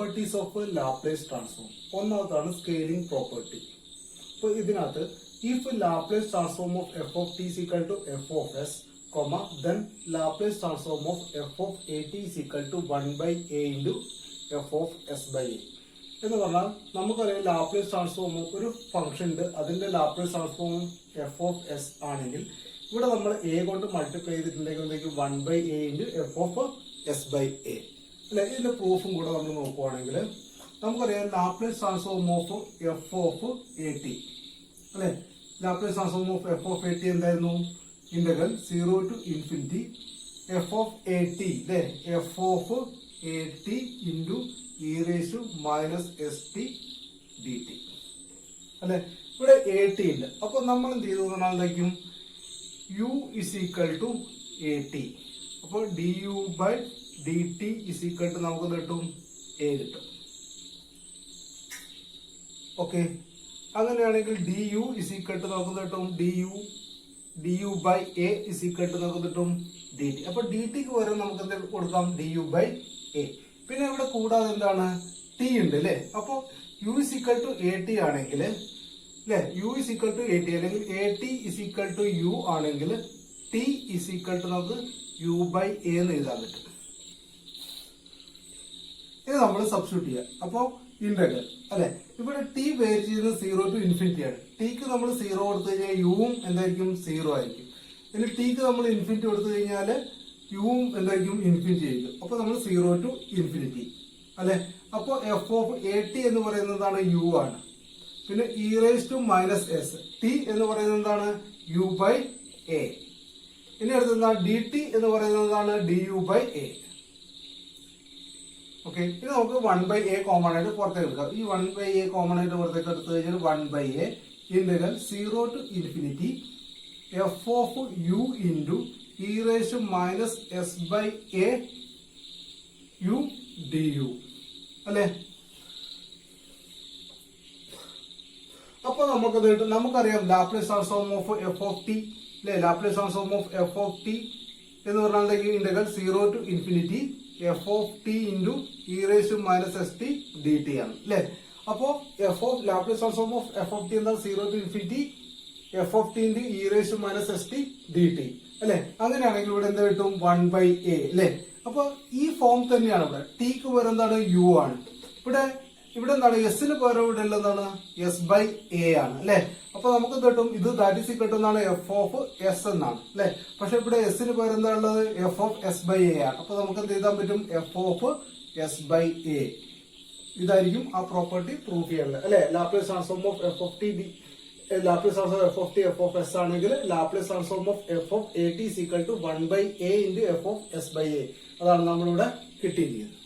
Properties of Laplace transform. ഒന്നാമതാണ് scaling property. അപ്പോൾ ഇതിനകത്ത് if Laplace transform of F of T equal to F of S, then Laplace transform of f of at is equal to 1 by a into f of s by a. എന്ന് പറഞ്ഞാൽ നമുക്കറിയാം Laplace transform ഒരു function ഉണ്ട്, അതിന്റെ Laplace transform F of S ആണെങ്കിൽ ഇവിടെ നമ്മൾ A കൊണ്ട് മൾട്ടിപ്ലൈ ചെയ്തിട്ടുണ്ടെങ്കിൽ 1 by a into f of s by a അല്ലെ. ഇതിന്റെ പ്രൂഫും കൂടെ നമ്മൾ നോക്കുവാണെങ്കിൽ നമുക്കറിയാം Laplace transform of F of A t അല്ലെ. Laplace transform of F of A t എന്തായിരുന്നു? Integral 0 to infinity f of at അല്ലെ, f of at into e raised to minus st dt അല്ലെ. ഇവിടെ at ഉണ്ട്. അപ്പൊ നമ്മൾ എന്ത് ചെയ്തു പറഞ്ഞാൽ u is equal to at. അപ്പൊ du by dt is equal to നമുക്ക് കിട്ടും a കിട്ടും. ഓക്കെ, അങ്ങനെയാണെങ്കിൽ du is equal to നമുക്ക് കിട്ടും du by a is equal to നമുക്ക് കിട്ടും dt. അപ്പൊ dt ക്ക് പകരം നമുക്ക് എന്ത് കൊടുക്കാം? du by a. പിന്നെ ഇവിടെ കൂടാതെ എന്താണ്? t ഉണ്ട് അല്ലെ. അപ്പൊ u is equal to at ആണെങ്കിൽ അല്ലെ, u is equal to at അല്ലെങ്കിൽ at is equal to u ആണെങ്കിൽ t is equal to നമുക്ക് u by a എന്ന് എഴുതാൻ പറ്റും. ഇത് നമ്മൾ സബ്സ്റ്റിറ്റ്യൂട്ട് ചെയ്യാം. അപ്പൊ ഇന്റഗ്രൽ അല്ലെ, ഇവിടെ ടി വേരി ചെയ്യുന്നത് 0 to ഇൻഫിനിറ്റി ആണ്. ടിക്ക് നമ്മൾ 0 കൊടുത്തു കഴിഞ്ഞാൽ യുവും എന്തായിരിക്കും? 0 ആയിരിക്കും. ഇനി ടിക്ക് നമ്മൾ ഇൻഫിനിറ്റി കൊടുത്തു കഴിഞ്ഞാൽ യുവും എന്തായിരിക്കും? ഇൻഫിനിറ്റി ആയിരിക്കും. അപ്പൊ നമ്മൾ 0 to ഇൻഫിനിറ്റി അല്ലെ. അപ്പൊ എഫ് ഓഫ് എ ടി എന്ന് പറയുന്നതാണ് യു ആണ്. പിന്നെ e raise to minus S t എന്ന് പറയുന്നത് എന്താണ്? U by a. ഇനി അടുത്തെന്താണ്? ഡി ടി എന്ന് പറയുന്നതാണ് d u by a. Okay, ഇത് നമുക്ക് 1 by a കോമൺ ആയിട്ട് പുറത്തേക്ക് എടുക്കാം. ഈ 1 by a കോമൺ ആയിട്ട് പുറത്തേക്ക് എടുത്തു കഴിഞ്ഞാൽ 1 by a integral 0 to infinity F of U into E raise to minus S by A U D U അല്ലെ. അപ്പൊ നമുക്കറിയാം Laplace transform of F of T അല്ലെ. Laplace transform of F of T എന്ന് പറഞ്ഞാൽ integral 0 to infinity F of T into E raise to minus S T D T ആണ് അല്ലെ. അപ്പോ F of Laplace transform of F of T എന്താണ്? 0 to infinity F of T into E raise to minus S T D T അല്ലെ. അങ്ങനെയാണെങ്കിൽ ഇവിടെ എന്താ കിട്ടും? 1 by a അല്ലെ. അപ്പൊ ഈ ഫോം തന്നെയാണ് ഇവിടെ. ടിക്ക് പകരം എന്താണ്? യു ആണ്. ഇവിടെ എന്താണ്? എസിന് പകരം ഇവിടെ എന്താണ്? എസ് ബൈ എ ആണ് അല്ലെ. അപ്പൊ നമുക്ക് കിട്ടും ഇത് ദാറ്റ് ഈസ് ഈക്വൽ ടു എന്നാണ് എഫ് ഓഫ് എസ് എന്നാണ് അല്ലെ. പക്ഷെ ഇവിടെ എസിന് പകരം എന്താ ഉള്ളത്? F of S by A ആണ്. അപ്പൊ നമുക്ക് എന്ത് ചെയ്താൻ പറ്റും? F of S by A. ഇതായിരിക്കും ആ പ്രോപ്പർട്ടി പ്രൂഫ് ചെയ്യാനുള്ളത് അല്ലെ. Laplace transform of F of T Laplace transform F of T F of S ആണെങ്കിൽ Laplace transform of F of A T is equal to 1 by a into F of S by a. അതാണ് നമ്മളിവിടെ കിട്ടിയിരിക്കുന്നത്.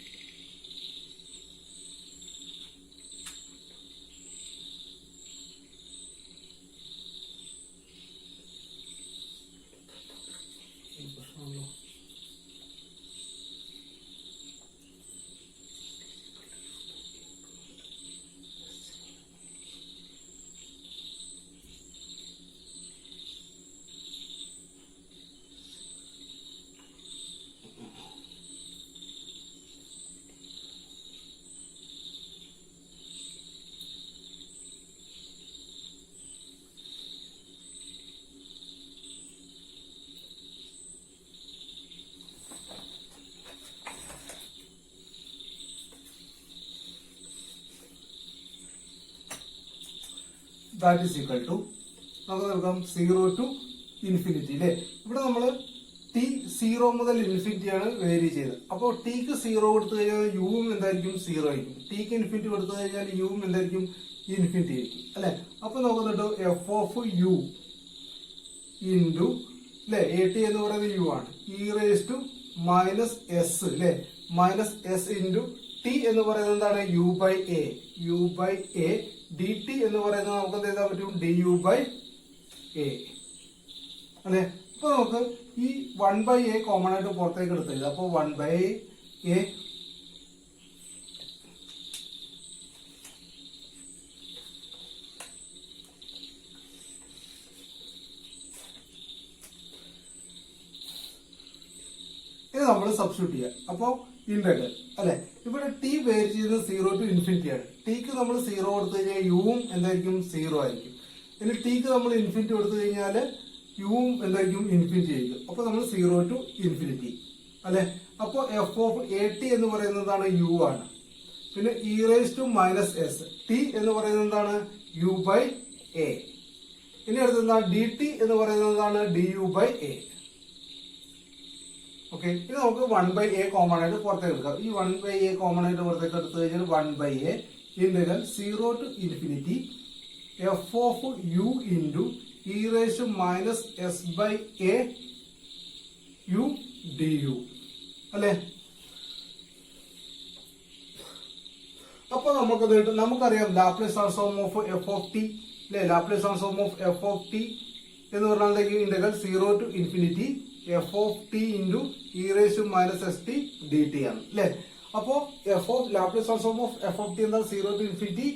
That is equal to നമുക്ക് നോക്കാം 0 to infinity അല്ലെ. ഇവിടെ നമ്മള് T 0 മുതൽ ഇൻഫിനിറ്റി ആണ് വേരി ചെയ്തത്. അപ്പോൾ ടിക്ക് 0 കൊടുത്തു കഴിഞ്ഞാൽ യുവും എന്തായിരിക്കും? 0 ആയിരിക്കും. ടിക്ക് ഇൻഫിനിറ്റി കൊടുത്തു കഴിഞ്ഞാൽ യുവും എന്തായിരിക്കും? ഇൻഫിനിറ്റി ആയിരിക്കും അല്ലെ. അപ്പൊ നോക്കുന്നുണ്ട് എഫ് ഓഫ് യു ഇൻറ്റു അല്ലെ എ ടി എന്ന് പറയുന്നത് യു ആണ്. E raise to minus s അല്ലെ, മൈനസ് എസ് ഇൻറ്റു ടി എന്ന് പറയുന്നത് എന്താണ്? U by A. U by a d t എന്ന് പറയുന്നത് നമുക്ക് എന്ത് ചെയ്താൻ പറ്റും? ഡി യു ബൈ എ അല്ലെ. അപ്പൊ നമുക്ക് ഈ 1 by a കോമൺ ആയിട്ട് പുറത്തേക്ക് എടുത്തത്. അപ്പൊ 1 by a ഇത് നമ്മൾ സബ്സ്റ്റിറ്റ്യൂട്ട് ചെയ്യാം. അപ്പോൾ ഇന്റഗ്രൽ അല്ലെ. ഇവിടെ ടി വേരി ചെയ്യുന്നത് 0 to ഇൻഫിനിറ്റി ആണ്. ടിക്ക് നമ്മൾ 0 കൊടുത്തു കഴിഞ്ഞാൽ യുവും എന്തായിരിക്കും 0 ആയിരിക്കും. ഇനി ടിക്ക് നമ്മൾ ഇൻഫിനിറ്റി കൊടുത്തു കഴിഞ്ഞാൽ യുവും എന്തായിരിക്കും ഇൻഫിനിറ്റി ആയിരിക്കും. അപ്പൊ നമ്മൾ 0 to ഇൻഫിനിറ്റി അല്ലെ. അപ്പൊ എഫ് ഓഫ് എ ടി എന്ന് പറയുന്നതാണ് യു ആണ്. പിന്നെ e raise to minus S t എന്ന് പറയുന്നത് എന്താണ് യു ബൈ എ. ഇനി അടുത്തതാണ് ഡി ടി എന്ന് പറയുന്നതാണ് d u by a. Okay, ഇത് നമുക്ക് 1/a കോമൺ ആയിട്ട് പുറത്തേക്ക് എടുക്കാം. ഈ 1/a കോമൺ ആയിട്ട് പുറത്തേക്ക് എടുത്തു കഴിഞ്ഞാൽ 1/a integral 0 to infinity F of U into E raise to minus S by A U D U അല്ലെ. അപ്പൊ നമുക്കറിയാം Laplace transform of F of T അല്ലെ. Laplace transform of F of T എന്ന് പറഞ്ഞാൽ integral 0 to infinity F of T into E raise to minus S T D T ആണ് അല്ലെ. അപ്പോ F of Laplace transform of F of T എന്താണ് 0 to infinity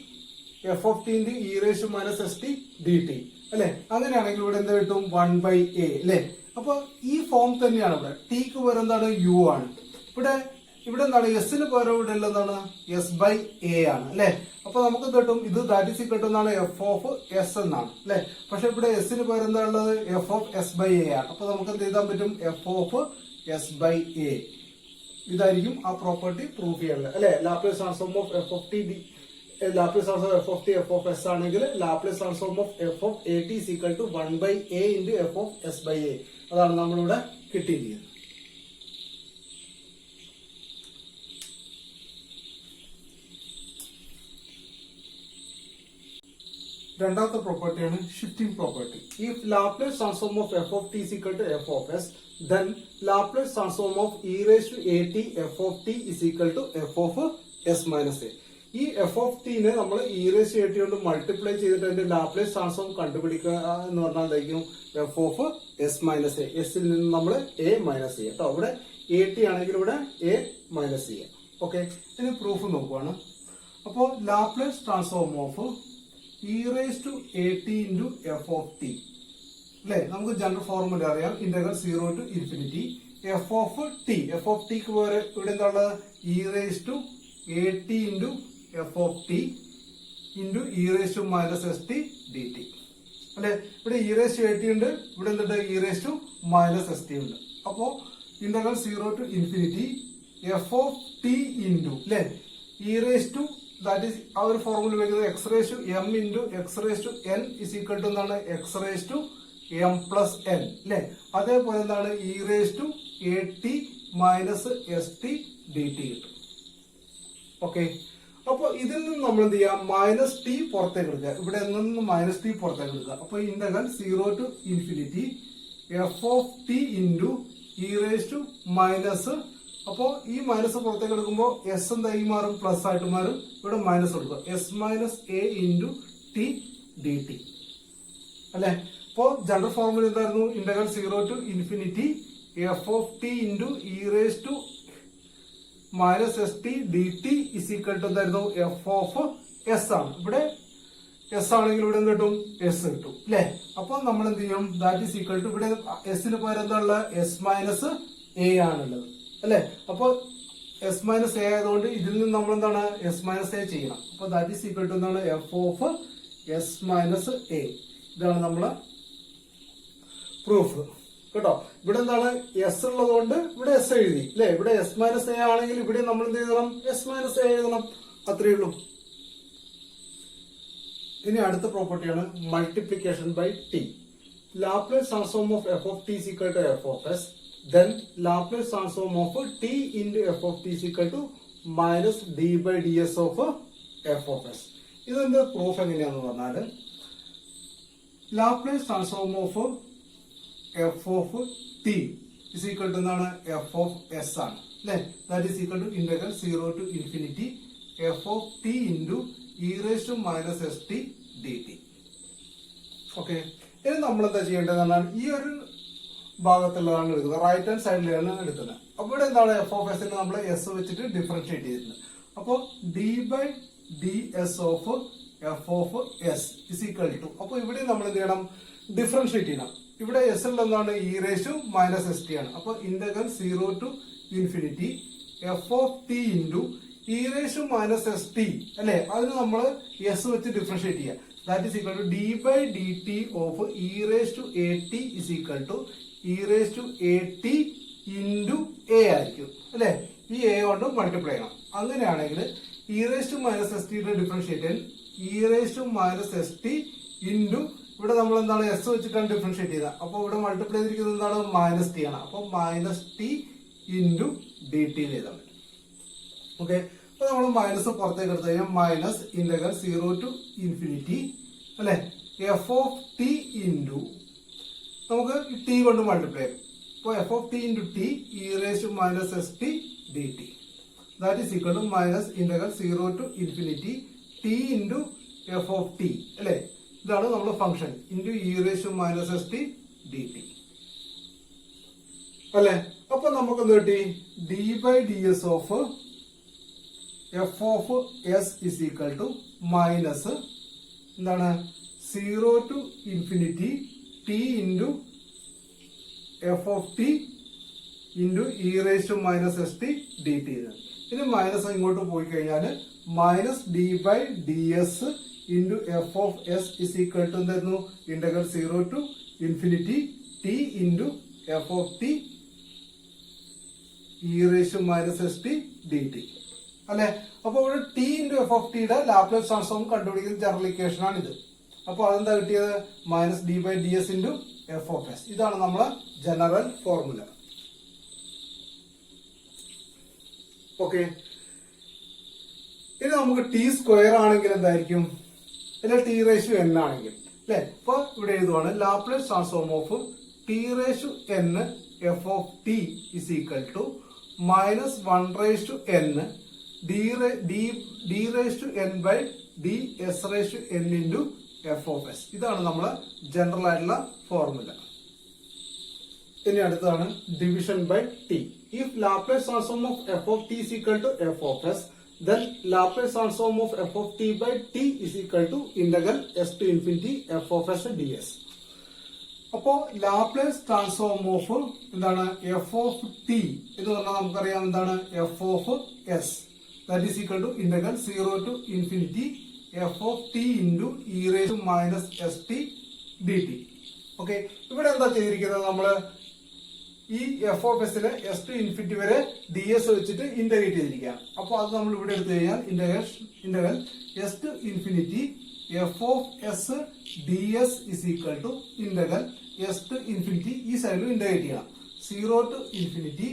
F of T into E raise to minus S T D T അല്ലെ. അങ്ങനെയാണെങ്കിൽ ഇവിടെ എന്ത് കിട്ടും 1/a അല്ലെ. അപ്പൊ ഈ ഫോം തന്നെയാണ് ഇവിടെ. ടിക്ക് പകരം എന്താണ് യു ആണ്. ഇവിടെ എന്താണ് എസിന് പകരം ഇവിടെ എന്താണ് എസ് ബൈ എ ആണ് അല്ലെ. അപ്പൊ നമുക്ക് കിട്ടും ഇത് ദാറ്റ് ഈസ് ഈക്വൽ ടു എന്നാണ് എഫ് ഓഫ് എസ് എന്നാണ് അല്ലെ. പക്ഷെ ഇവിടെ എസിന് പകരം എന്താ ഉള്ളത് F of S by A ആണ്. അപ്പൊ നമുക്ക് എന്ത് ചെയ്താൻ പറ്റും F of S by A. ഇതായിരിക്കും ആ പ്രോപ്പർട്ടി പ്രൂഫ് ചെയ്യാനുള്ളത് അല്ലെ. Laplace transform of F of T Laplace transform F of T F of S ആണെങ്കിൽ Laplace transform of F of A T is equal to 1/a into F of S by a. അതാണ് നമ്മളിവിടെ കിട്ടിയിരിക്കുന്നത്. രണ്ടാമത്തെ പ്രോപ്പർട്ടിയാണ് shifting property. If Laplace transform of F of t is equal to F of S then Laplace transform of E raise to A t F of t is equal to F of S minus a. ഈ f of ടിനെ നമ്മൾ e raise to A t കൊണ്ട് multiply ചെയ്തിട്ട് അതിന്റെ Laplace transform കണ്ടുപിടിക്കുക എന്ന് പറഞ്ഞാൽ എന്തായിരിക്കും f of S minus a. എസിൽ നിന്ന് നമ്മൾ എ മൈനസ് ചെയ്യാം കേട്ടോ. ഇവിടെ എ ടി ആണെങ്കിൽ ഇവിടെ എ മൈനസ് ചെയ്യാം. ഓക്കെ, ഇനി പ്രൂഫ് നോക്കുവാണ്. അപ്പോൾ Laplace transform of E raise to A t into F of T അല്ലെ. നമുക്ക് ജനറൽ ഫോർമുല അറിയാം integral 0 to infinity F of T. F of ടിക്ക് പോലെ ഇവിടെ എന്താ ഉള്ളത് e raise to A t into F of T into E raise to minus S T D T അല്ലെ. ഇവിടെ e raise to A t ഉണ്ട്, ഇവിടെ എന്തുണ്ട് E raise to minus S T ഉണ്ട്. അപ്പോ integral 0 to infinity F of T into അല്ലെ E raise to that is ആ ഒരു ഫോർമുല ഉപയോഗിക്കുന്നത് X raise to M into X raise to N is equal to എന്താണ് X raise to M plus N അല്ലെ. അതേപോലെ എന്താണ് E raise to A T minus S T D T കിട്ടും. Okay, അപ്പൊ ഇതിൽ നിന്ന് നമ്മൾ എന്ത് ചെയ്യാം മൈനസ് ടി പുറത്തേക്ക് എടുക്കുക. ഇവിടെ നിന്ന് മൈനസ് ടി പുറത്തേക്ക് എടുക്കുക. അപ്പൊ integral 0 to infinity F of T into E raise to minus. അപ്പോ ഈ മൈനസ് പുറത്തേക്ക് എടുക്കുമ്പോൾ എസ് എന്തായി മാറും പ്ലസ് ആയിട്ട് മാറും. ഇവിടെ മൈനസ് എടുക്കുക s minus a into t D T അല്ലെ. അപ്പോ ജനറൽ ഫോർമുല എന്തായിരുന്നു integral 0 to infinity F of T into E raise to minus S T D T is equal to എന്തായിരുന്നു എഫ് ഓഫ് എസ് ആണ്. ഇവിടെ S ആണെങ്കിൽ ഇവിടെ എന്ത് കിട്ടും എസ് കിട്ടും അല്ലെ. അപ്പൊ നമ്മൾ എന്ത് ചെയ്യും ദാറ്റ് ഈസ് ഈക്വൽ ടു ഇവിടെ എസിന് പകരം എന്താ ഉള്ളത് എസ് മൈനസ് എ ആണുള്ളത് അല്ലെ. അപ്പൊ എസ് മൈനസ് എ ആയതുകൊണ്ട് ഇതിൽ നിന്ന് നമ്മൾ എന്താണ് എസ് മൈനസ് എ ചെയ്യണം. അപ്പൊ ദാറ്റ് ഈസ് ഈക്വൽ ടു എന്താണ് f of S minus A. ഇതാണ് നമ്മളെ പ്രൂഫ് കേട്ടോ. ഇവിടെ എന്താണ് എസ് ഉള്ളതുകൊണ്ട് ഇവിടെ എസ് എഴുതി അല്ലെ. ഇവിടെ എസ് മൈനസ് എ ആണെങ്കിൽ ഇവിടെ നമ്മൾ എന്ത് എഴുതണം എസ് മൈനസ് എ എഴുതണം. അത്രയേ ഉള്ളൂ. ഇനി അടുത്ത പ്രോപ്പർട്ടിയാണ് multiplication by t. Laplace transform of F of t is equal to F of S then Laplace transform of t into f of t is equal to minus d by ds of f of s. ഇതിന്റെ proof എങ്ങനെയാന്ന് പറഞ്ഞാല് Laplace transform of F of T is equal to എന്താണ് f of s ആണ് അല്ലെ. That is equal to integral 0 to infinity F of T into E raise to minus S T D T. Okay, ഇനി നമ്മൾ എന്താ ചെയ്യേണ്ടത് പറഞ്ഞാൽ ഈ ഒരു ഭാഗത്തുള്ളതാണ് എടുക്കുന്നത്, റൈറ്റ് ഹാൻഡ് സൈഡിലാണ് എടുക്കുന്നത്. അപ്പൊ ഇവിടെ എന്താണ് എഫ് ഓഫ് എസിന് നമ്മൾ എസ് വെച്ചിട്ട് ഡിഫറൻഷിയേറ്റ് ചെയ്തിട്ടുണ്ട്. അപ്പോ d by D S of F of S is equal to. അപ്പൊ ഇവിടെ നമ്മൾ എന്ത് ചെയ്യണം ഡിഫറൻഷിയേറ്റ് ചെയ്യണം. ഇവിടെ എസ് ഉള്ള എന്താണ് E raise to minus S t ആണ്. അപ്പൊ integral 0 to infinity F of T into E raise minus S t അല്ലെ, അതിന് നമ്മൾ എസ് വെച്ച് ഡിഫറൻഷിയേറ്റ് ചെയ്യുക. That is equal to d by D T of E raise to A t is equal to e raise to A t into a ആയിരിക്കും അല്ലെ. ഈ a കൊണ്ട് multiply ചെയ്യണം. അങ്ങനെയാണെങ്കിൽ e raise to minus s ടിയുടെ differentiate e raise to minus S t into ഇവിടെ നമ്മൾ എന്താണ് എസ് വെച്ചിട്ടാണ് ഡിഫറൻഷിയേറ്റ് ചെയ്തത്. അപ്പൊ ഇവിടെ മൾട്ടിപ്ലൈ ചെയ്തിരിക്കുന്നത് എന്താണ് മൈനസ് ടി ആണ്. അപ്പൊ minus t into d t ചെയ്താൽ മതി. ഓക്കെ, അപ്പൊ നമ്മൾ മൈനസ് പുറത്തേക്ക് എടുത്തു കഴിഞ്ഞാൽ മൈനസ് ഇന്റഗ്രൽ 0 ടു ഇൻഫിനിറ്റി അല്ലെ എഫ് ഓഫ് ടി ഇൻറ്റു നമുക്ക് ടി കൊണ്ട് മൾട്ടിപ്ലൈ ചെയ്യും. അപ്പോൾ f of T into t E raise to minus S T D t that is equal to minus integral 0 to infinity T into F of T അല്ലെ. ഇതാണ് നമ്മുടെ function into E raise to minus S T D T അല്ലെ. അപ്പൊ നമുക്ക് എന്ത് കിട്ടി? D by D S of F of S is equal to minus എന്താണ് 0 to infinity T into F of T into E raise to minus S T D T. ഇനി minus ഇങ്ങോട്ട് പോയി കഴിഞ്ഞാൽ minus D by D S into F of S is equal to എന്തായിരുന്നു integral 0 to infinity T into F of T E raise to minus S T D T അല്ലെ. അപ്പൊ ഇവിടെ t into F of ടിയുടെ Laplace transform കണ്ടുപിടിക്കുന്ന general equation ആണ് ഇത്. അപ്പൊ അതെന്താ കിട്ടിയത്? Minus D by D S into F of S. ഇതാണ് നമ്മളെ ജനറൽ ഫോർമുല. ഓക്കെ, ഇനി നമുക്ക് ടി സ്ക്വയർ ആണെങ്കിൽ എന്തായിരിക്കും? അല്ലെ ടി റേഷ്യു എൻ ആണെങ്കിൽ അല്ലെ. ഇപ്പൊ ഇവിടെ എഴുതുവാണ് Laplace transform of T raise to N F of T is equal to minus 1 raise to N D raise to N by D S raise to N into F of S. ഇതാണ് നമ്മളെ general ആയിട്ടുള്ള formula. ഇനി അടുത്താണ് division by T. If Laplace transform of F of T is equal to F of S then Laplace transform of f of t by t is equal to integral s to infinity f of s ds. അപ്പോ Laplace transform of എന്താണ് f of T എന്ന് പറഞ്ഞാൽ നമുക്കറിയാം എന്താണ് f of s that is equal to integral 0 to infinity F of T into E raise to minus S T D T. Okay, ഇവിടെ എന്താ ചെയ്തിരിക്കുന്നത്? നമ്മള് ഈ എഫ് ഓഫ് എസിലെ എസ് ടു ഇൻഫിനിറ്റി വരെ ഡി എസ് വെച്ചിട്ട് ഇന്റഗ്രേറ്റ് ചെയ്തിരിക്കുകയാണ്. അപ്പൊ അത് നമ്മൾ ഇവിടെ എടുത്തു കഴിഞ്ഞാൽ integral S to infinity F of S D S is equal to integral S to infinity ഈ സൈഡിൽ ഇന്റഗ്രേറ്റ് ചെയ്യണം 0 to infinity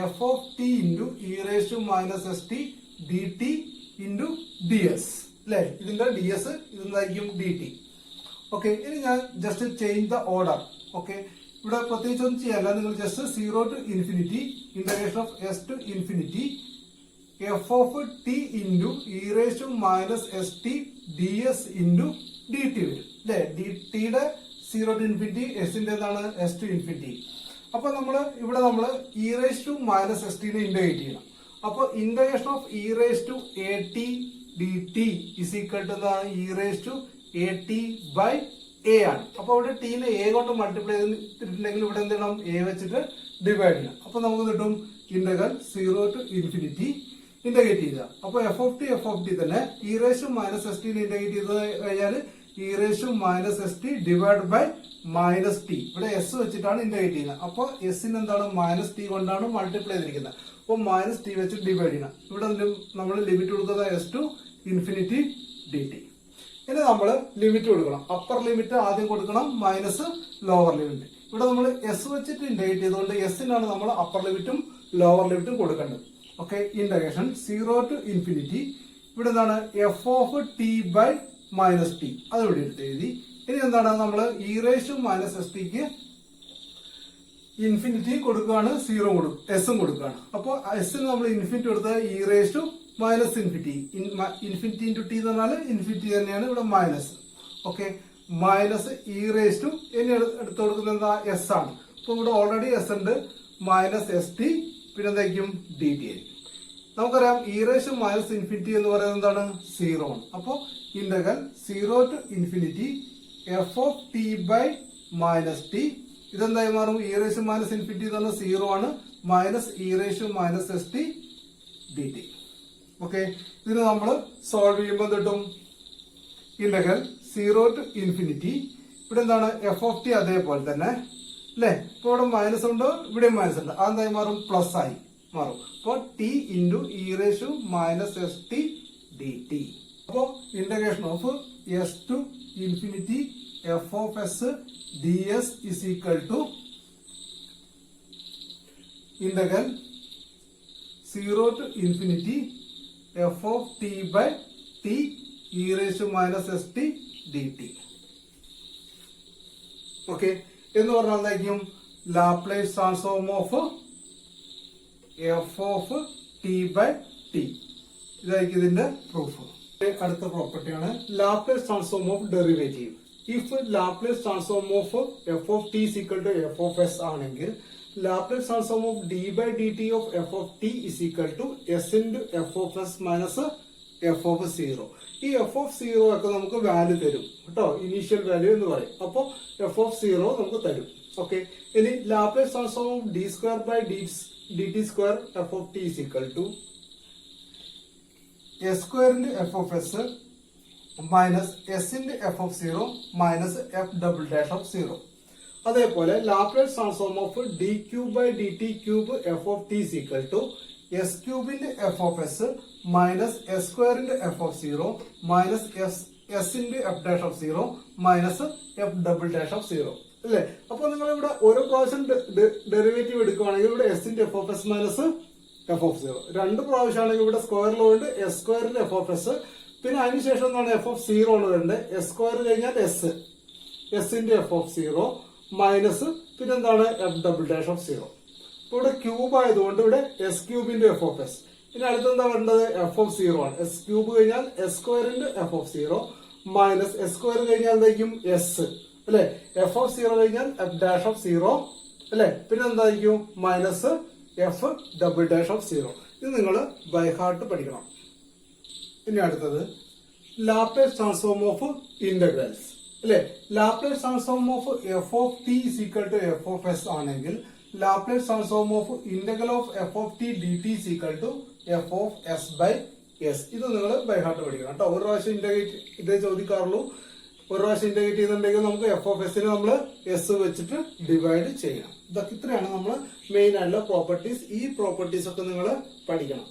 F of T into E raise to minus S T D T into D S അല്ലെ. ഇതിന്റെ D S ഇതെന്തായിരിക്കും D T. Okay, ഇനി ഞാൻ just change the order. Okay, ഇവിടെ പ്രത്യേകിച്ച് ഒന്നും ചെയ്യാല്ല. നിങ്ങൾ just 0 to infinity integration of S to infinity F of T into E raise to minus S T D S into d T വരും അല്ലെ. D ടിയുടെ 0 ടു ഇൻഫിനിറ്റി എസിന്റെ എന്താണ് എസ് ടു ഇൻഫിനിറ്റി. അപ്പൊ ഇവിടെ നമ്മള് E raise to minus S ടിനെ integrate ചെയ്യണം. അപ്പൊ integration of E raise to A T D T is equal to എന്താണ് E raise to A T by A ആണ്. അപ്പൊ ഇവിടെ ടീനെ എ കൊണ്ട് മൾട്ടിപ്ലൈ ചെയ്തിട്ടുണ്ടെങ്കിൽ ഇവിടെ എന്ത് ചെയ്യണം? എ വെച്ചിട്ട് ഡിവൈഡ് ചെയ്യണം. അപ്പൊ നമുക്ക് കിട്ടും ഇന്റഗ്രൽ 0 ടു ഇൻഫിനിറ്റി ഇന്റഗ്രേറ്റ് ചെയ്യുക. അപ്പൊ എഫ് ഓഫ് ടി തന്നെ e raise to minus S t integrate ചെയ്ത് കഴിഞ്ഞാൽ e raise to minus S t divide by minus t. ഇവിടെ എസ് വെച്ചിട്ടാണ് ഇന്റഗ്രേറ്റ് ചെയ്യുന്നത്. അപ്പൊ എസിന് എന്താണ് മൈനസ് ടി കൊണ്ടാണ് മൾട്ടിപ്ലൈ ചെയ്തിരിക്കുന്നത്. അപ്പൊ മൈനസ് ടി വെച്ച് ഡിവൈഡ് ചെയ്യണം. ഇവിടെ നമ്മൾ ലിമിറ്റ് കൊടുക്കുന്നത് s to infinity d T. ഇനി നമ്മൾ ലിമിറ്റ് കൊടുക്കണം. അപ്പർ ലിമിറ്റ് ആദ്യം കൊടുക്കണം, മൈനസ് ലോവർ ലിമിറ്റ്. ഇവിടെ നമ്മൾ എസ് വെച്ചിട്ട് ഇന്റഗ്രേറ്റ് ചെയ്തുകൊണ്ട് എസിനാണ് നമ്മൾ അപ്പർ ലിമിറ്റും ലോവർ ലിമിറ്റും കൊടുക്കേണ്ടത്. ഓക്കെ, ഇന്റഗ്രേഷൻ 0 ടു ഇൻഫിനിറ്റി ഇവിടെ എന്താണ് f of T by minus t അത് ഇവിടെ എടുത്ത് എഴുതി. ഇനി എന്താണ് നമ്മൾ e raise to minus s ടിക്ക് ഇൻഫിനിറ്റി കൊടുക്കുകയാണ്, 0 കൊടുക്കും, എസും കൊടുക്കുകയാണ്. അപ്പോൾ എസിന് നമ്മൾ ഇൻഫിനിറ്റി കൊടുത്തത് e raise to minus infinity. Infinity into t എന്ന് പറഞ്ഞാൽ ഇൻഫിനിറ്റി തന്നെയാണ് ഇവിടെ minus. Okay, minus E raise to ഇനി എടുത്തു കൊടുക്കുന്നത് എന്താ എസ് ആണ്. അപ്പൊ ഇവിടെ ഓൾറെഡി എസ് ഉണ്ട്, മൈനസ് എസ് ടി പിന്നെ എന്തായിരിക്കും ഡി ടി ആയിരിക്കും. നമുക്കറിയാം ഇ റേസ് മൈനസ് ഇൻഫിനിറ്റി എന്ന് പറയുന്നത് എന്താണ് 0 ആണ്. അപ്പോ integral 0 to infinity F of T by minus T ഇതെന്തായി മാറും? ഇ റേസ് മൈനസ് ഇൻഫിനിറ്റി എന്ന് പറഞ്ഞാൽ 0 ആണ്, minus E raise minus S T dt. Okay, ഇതിന് നമ്മൾ സോൾവ് ചെയ്യുമ്പോൾ കിട്ടും ഇന്റഗ്രൽ 0 to ∞. ഇവിടെ എന്താണ് എഫ് ഓഫ് ടി അതേപോലെ തന്നെ അല്ലെ. ഇപ്പൊ ഇവിടെ മൈനസ് ഉണ്ട്, ഇവിടെ മൈനസ് ഉണ്ട്, അതെന്തായി മാറും? പ്ലസ് ആയി മാറും. അപ്പൊ T into E raise to minus S T D T. അപ്പോ integration of S to infinity F of S D S is equal to integral 0 to ∞ F of T by T E raise to minus S T D T. Okay, എന്ന് പറഞ്ഞാൽ എന്തായിരിക്കും? Laplace transform of F of T by T. ഇതായിരിക്കും ഇതിന്റെ proof. അടുത്ത പ്രോപ്പർട്ടിയാണ് Laplace transform of derivative. If Laplace transform of F of T equal to F of S ആണെങ്കിൽ Laplace transform of D by D T of F of T is equal to S into F of S minus F of 0. ഈ f of 0 ഒക്കെ നമുക്ക് value തരും കേട്ടോ, initial value എന്ന് പറയും. അപ്പൊ f of 0 നമുക്ക് തരും. ഓക്കെ, ഇനി Laplace transform of D square by D T square F of T is equal to S square into F of S minus S into F of 0 minus F double dash of 0. അതേപോലെ Laplace transform of D cube by D T cube F of T is equal to S ക്യൂബിന്റെ F of S minus S സ്ക്വയറിന്റെ F of 0 minus S into F dash of 0 minus F double dash of 0 അല്ലേ. അപ്പൊ നിങ്ങൾ ഇവിടെ ഓരോ പ്രാവശ്യം derivative എടുക്കുകയാണെങ്കിൽ ഇവിടെ S into F of S minus F of 0. രണ്ട് പ്രാവശ്യമാണെങ്കിൽ ഇവിടെ സ്ക്വയറിലുണ്ട് എസ് സ്ക്വയറിന്റെ എഫ് ഓഫ് എസ്, പിന്നെ അതിനുശേഷം എന്താണ് എഫ് ഓഫ് 0 ആണ് വേണ്ടത്. എസ് സ്ക്വയർ കഴിഞ്ഞാൽ S into F of 0 minus പിന്നെ എന്താണ് എഫ് ഡബിൾ ഡാഷ് ഓഫ് 0. ഇപ്പൊ ഇവിടെ ക്യൂബ് ആയതുകൊണ്ട് ഇവിടെ എസ് ക്യൂബിന്റെ എഫ് ഓഫ് എസ്. ഇനി അടുത്തെന്താ വേണ്ടത്? എഫ് ഓഫ് 0 ആണ്. എസ് ക്യൂബ് കഴിഞ്ഞാൽ എസ് സ്ക്വയറിന്റെ F of 0 minus S square കഴിഞ്ഞാൽ എന്തായിരിക്കും? എസ് അല്ലെ. എഫ് ഓഫ് 0 കഴിഞ്ഞാൽ എഫ് ഡാഷ് ഓഫ് 0 അല്ലെ. പിന്നെ എന്തായിരിക്കും? Minus F double dash of 0. ഇത് നിങ്ങൾ ബൈ ഹാർട്ട് പഠിക്കണം. ഇനി അടുത്തത് ലാപ്ലേസ് ട്രാൻസ്ഫോം ഓഫ് ഇന്റഗ്രൽസ് അല്ലെ. Laplace transform of F of T is equal to F of S ആണെങ്കിൽ Laplace transform of integral of F of T D T is equal to F of S by S. ഇത് നിങ്ങൾ by heart പഠിക്കണം കേട്ടോ. ഒരു പ്രാവശ്യം integrate ഇതേ ചോദിക്കാറുള്ളൂ. ഒരു പ്രാവശ്യം ഇന്റഗ്രേറ്റ് ചെയ്തിട്ടുണ്ടെങ്കിൽ നമുക്ക് എഫ് ഓഫ് എസിന് നമ്മൾ എസ് വെച്ചിട്ട് ഡിവൈഡ് ചെയ്യണം. ഇതൊക്കെ ഇത്രയാണ് നമ്മൾ മെയിൻ ആയിട്ടുള്ള പ്രോപ്പർട്ടീസ്. ഈ പ്രോപ്പർട്ടീസ് ഒക്കെ നിങ്ങൾ പഠിക്കണം.